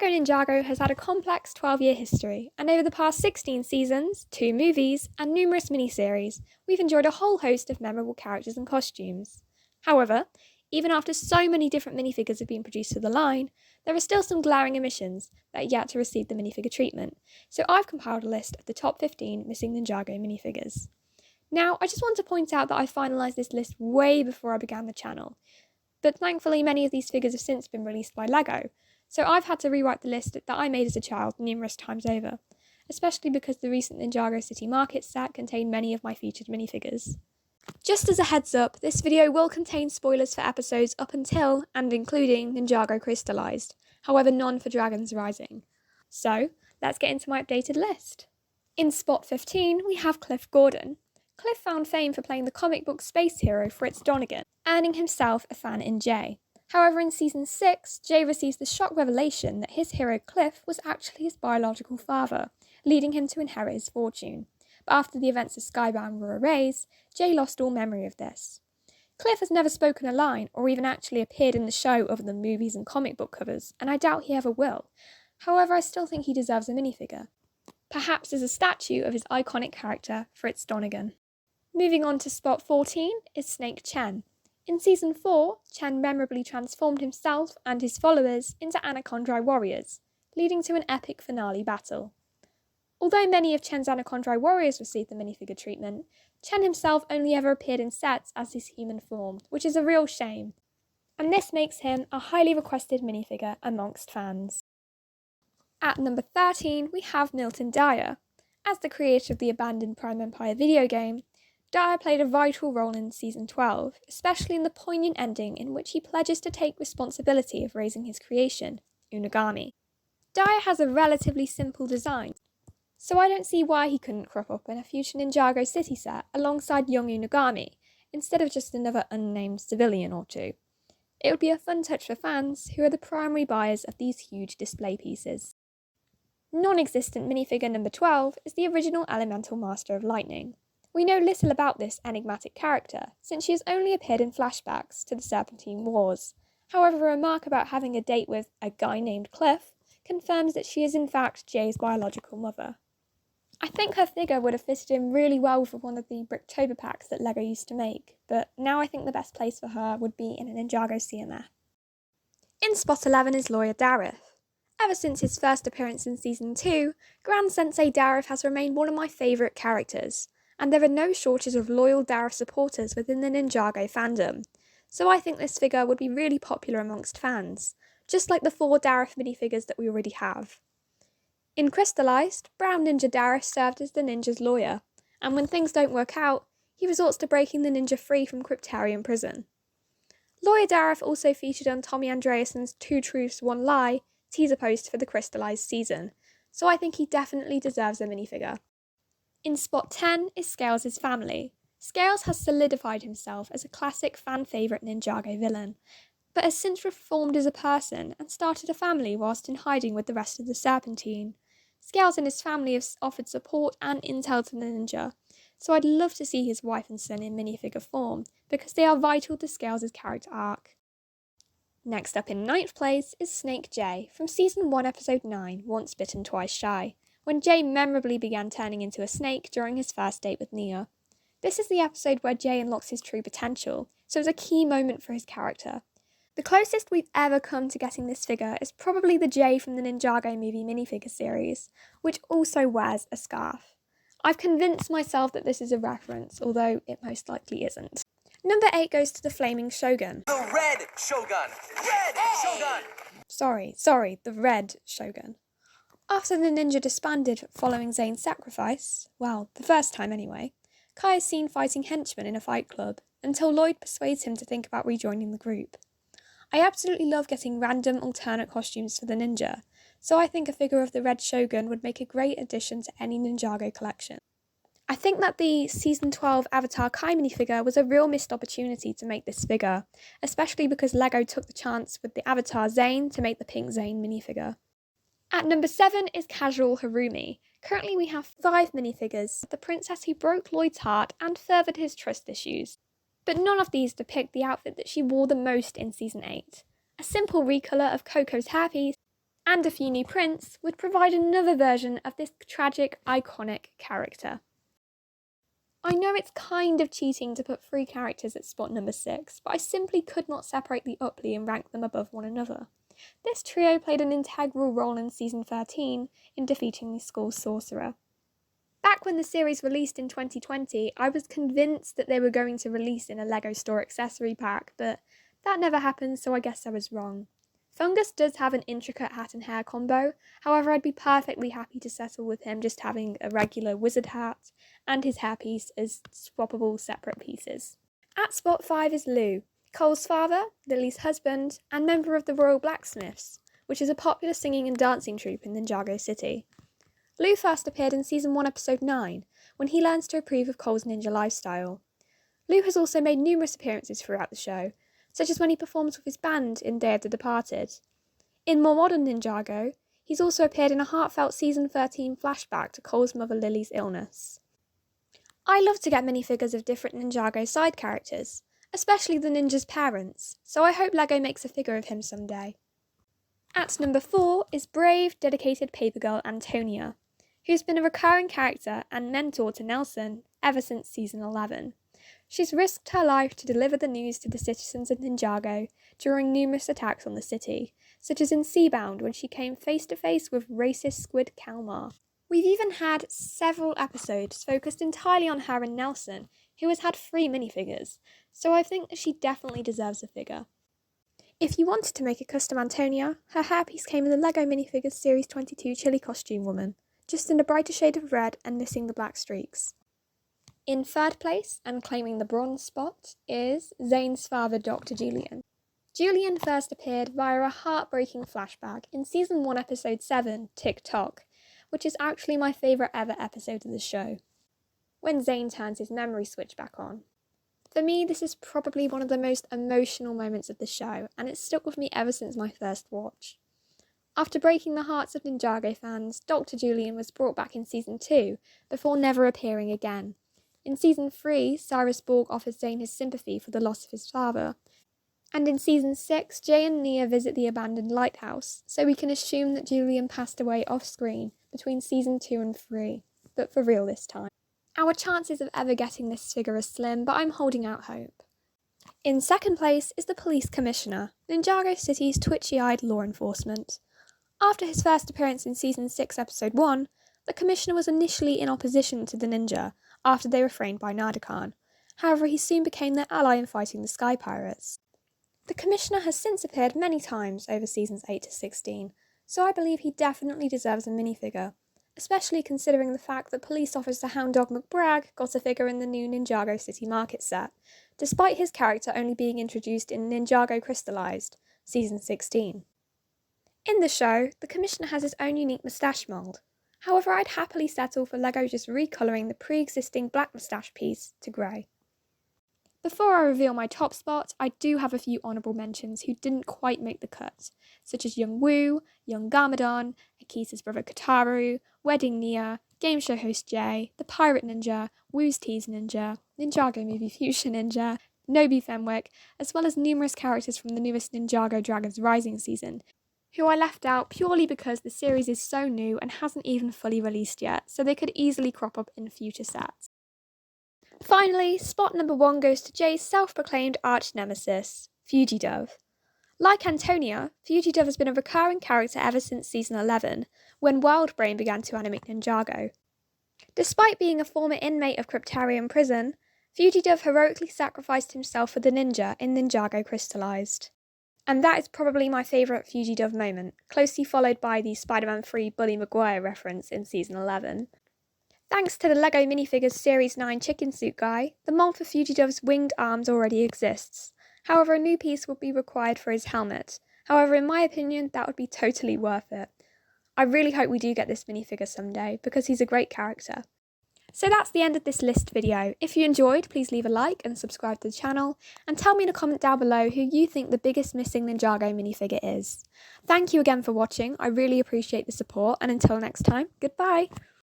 Lego Ninjago has had a complex 12-year history, and over the past 16 seasons, 2 movies, and numerous miniseries, we've enjoyed a whole host of memorable characters and costumes. However, even after so many different minifigures have been produced for the line, there are still some glaring omissions that are yet to receive the minifigure treatment, so I've compiled a list of the top 15 missing Ninjago minifigures. Now, I just want to point out that I finalised this list way before I began the channel, but thankfully many of these figures have since been released by Lego, so I've had to rewrite the list that I made as a child numerous times over, especially because the recent Ninjago City Market set contained many of my featured minifigures. Just as a heads up, this video will contain spoilers for episodes up until and including Ninjago Crystallized, however none for Dragons Rising. So, let's get into my updated list. In spot 15, we have Cliff Gordon. Cliff found fame for playing the comic book space hero Fritz Donegan, earning himself a fan in Jay. However, in Season 6, Jay receives the shock revelation that his hero Cliff was actually his biological father, leading him to inherit his fortune. But after the events of Skybound were erased, Jay lost all memory of this. Cliff has never spoken a line or even actually appeared in the show other than movies and comic book covers, and I doubt he ever will. However, I still think he deserves a minifigure. Perhaps as a statue of his iconic character, Fritz Donegan. Moving on to spot 14 is Snake Chen. In Season 4, Chen memorably transformed himself and his followers into Anacondri warriors, leading to an epic finale battle. Although many of Chen's Anacondri warriors received the minifigure treatment, Chen himself only ever appeared in sets as his human form, which is a real shame, and this makes him a highly requested minifigure amongst fans. At number 13, we have Milton Dyer. As the creator of the abandoned Prime Empire video game, Dyer played a vital role in Season 12, especially in the poignant ending in which he pledges to take responsibility of raising his creation, Unagami. Dyer has a relatively simple design, so I don't see why he couldn't crop up in a future Ninjago City set alongside young Unagami, instead of just another unnamed civilian or two. It would be a fun touch for fans who are the primary buyers of these huge display pieces. Non-existent minifigure number 12 is the original Elemental Master of Lightning. We know little about this enigmatic character, since she has only appeared in flashbacks to the Serpentine Wars. However, a remark about having a date with a guy named Cliff confirms that she is in fact Jay's biological mother. I think her figure would have fitted in really well with one of the Bricktober packs that Lego used to make, but now I think the best place for her would be in a Ninjago CMF. In spot 11 is Lawyer Dareth. Ever since his first appearance in Season 2, Grand Sensei Dareth has remained one of my favourite characters, and there are no shortage of loyal Dareth supporters within the Ninjago fandom, so I think this figure would be really popular amongst fans, just like the 4 Dareth minifigures that we already have. In Crystallized, Brown Ninja Dareth served as the ninja's lawyer, and when things don't work out, he resorts to breaking the ninja free from Cryptarian prison. Lawyer Dareth also featured on Tommy Andreasen's 2 Truths, 1 Lie teaser post for the Crystallized season, so I think he definitely deserves a minifigure. In spot 10 is Scales' family. Scales has solidified himself as a classic fan favourite Ninjago villain, but has since reformed as a person and started a family whilst in hiding with the rest of the Serpentine. Scales and his family have offered support and intel to the ninja, so I'd love to see his wife and son in minifigure form, because they are vital to Scales' character arc. Next up in 9th place is Snake Jay from Season 1 Episode 9, Once Bitten Twice Shy, when Jay memorably began turning into a snake during his first date with Nia. This is the episode where Jay unlocks his true potential, so it's a key moment for his character. The closest we've ever come to getting this figure is probably the Jay from the Ninjago movie minifigure series, which also wears a scarf. I've convinced myself that this is a reference, although it most likely isn't. Number 8 goes to the Flaming Shogun. The Red Shogun! Red Shogun! Sorry, the Red Shogun. After the ninja disbanded following Zane's sacrifice, well, the first time anyway, Kai is seen fighting henchmen in a fight club, until Lloyd persuades him to think about rejoining the group. I absolutely love getting random alternate costumes for the ninja, so I think a figure of the Red Shogun would make a great addition to any Ninjago collection. I think that the Season 12 Avatar Kai minifigure was a real missed opportunity to make this figure, especially because Lego took the chance with the Avatar Zane to make the Pink Zane minifigure. At number 7 is Casual Harumi. Currently we have 5 minifigures of the princess who broke Lloyd's heart and furthered his trust issues, but none of these depict the outfit that she wore the most in Season 8. A simple recolor of Coco's hairpiece and a few new prints would provide another version of this tragic, iconic character. I know it's kind of cheating to put 3 characters at spot number 6, but I simply could not separate the Upley and rank them above one another. This trio played an integral role in season 13 in defeating the school's sorcerer. Back when the series released in 2020, I was convinced that they were going to release in a LEGO store accessory pack, but that never happened, so I guess I was wrong. Fungus does have an intricate hat and hair combo, however I'd be perfectly happy to settle with him just having a regular wizard hat and his hairpiece as swappable separate pieces. At spot 5 is Lou, Cole's father, Lily's husband, and member of the Royal Blacksmiths, which is a popular singing and dancing troupe in Ninjago City. Lou first appeared in Season 1 Episode 9, when he learns to approve of Cole's ninja lifestyle. Lou has also made numerous appearances throughout the show, such as when he performs with his band in Day of the Departed. In more modern Ninjago, he's also appeared in a heartfelt Season 13 flashback to Cole's mother Lily's illness. I love to get minifigures of different Ninjago side characters, especially the ninja's parents, so I hope LEGO makes a figure of him someday. At number 4 is brave, dedicated paper girl Antonia, who's been a recurring character and mentor to Nelson ever since Season 11. She's risked her life to deliver the news to the citizens of Ninjago during numerous attacks on the city, such as in Seabound when she came face to face with racist squid Kalmar. We've even had several episodes focused entirely on her and Nelson, who has had 3 minifigures, so I think that she definitely deserves a figure. If you wanted to make a custom Antonia, her hairpiece came in the LEGO Minifigures Series 22 Chili Costume Woman, just in a brighter shade of red and missing the black streaks. In 3rd place, and claiming the bronze spot, is Zane's father, Dr. Julian. Julian first appeared via a heartbreaking flashback in Season 1 Episode 7, Tick-Tock, which is actually my favourite ever episode of the show, when Zane turns his memory switch back on. For me, this is probably one of the most emotional moments of the show, and it's stuck with me ever since my first watch. After breaking the hearts of Ninjago fans, Dr. Julian was brought back in Season 2, before never appearing again. In Season 3, Cyrus Borg offers Zane his sympathy for the loss of his father. And in Season 6, Jay and Nia visit the abandoned lighthouse, so we can assume that Julian passed away off-screen between Season 2 and 3, but for real this time. Our chances of ever getting this figure are slim, but I'm holding out hope. In 2nd place is the Police Commissioner, Ninjago City's twitchy-eyed law enforcement. After his first appearance in Season 6 Episode 1, the Commissioner was initially in opposition to the ninja, after they were framed by Nardakan. However, he soon became their ally in fighting the Sky Pirates. The Commissioner has since appeared many times over Seasons 8 to 16, so I believe he definitely deserves a minifigure, especially considering the fact that Police Officer Hound Dog McBragg got a figure in the new Ninjago City Market set, despite his character only being introduced in Ninjago Crystallized, Season 16. In the show, the Commissioner has his own unique moustache mould. However, I'd happily settle for LEGO just recolouring the pre-existing black moustache piece to grey. Before I reveal my top spot, I do have a few honourable mentions who didn't quite make the cut, such as Young Woo, Young Garmadon, Akisa's brother Kataru, Wedding Nia, game show host Jay, the Pirate Ninja, Woo's Tease Ninja, Ninjago Movie Fusion Ninja, Nobi Fenwick, as well as numerous characters from the newest Ninjago Dragons Rising season, who I left out purely because the series is so new and hasn't even fully released yet, so they could easily crop up in future sets. Finally, spot number 1 goes to Jay's self-proclaimed arch-nemesis, Fugidove. Like Antonia, Fugidove has been a recurring character ever since Season 11, when Wildbrain began to animate Ninjago. Despite being a former inmate of Cryptarium Prison, Fugidove heroically sacrificed himself for the ninja in Ninjago Crystallized. And that is probably my favourite Fugidove moment, closely followed by the Spider-Man 3 Bully Maguire reference in Season 11. Thanks to the LEGO Minifigures Series 9 Chicken Suit guy, the mold for Fugidove's winged arms already exists. However, a new piece would be required for his helmet. However, in my opinion, that would be totally worth it. I really hope we do get this minifigure someday, because he's a great character. So that's the end of this list video. If you enjoyed, please leave a like and subscribe to the channel, and tell me in a comment down below who you think the biggest missing Ninjago minifigure is. Thank you again for watching, I really appreciate the support, and until next time, goodbye!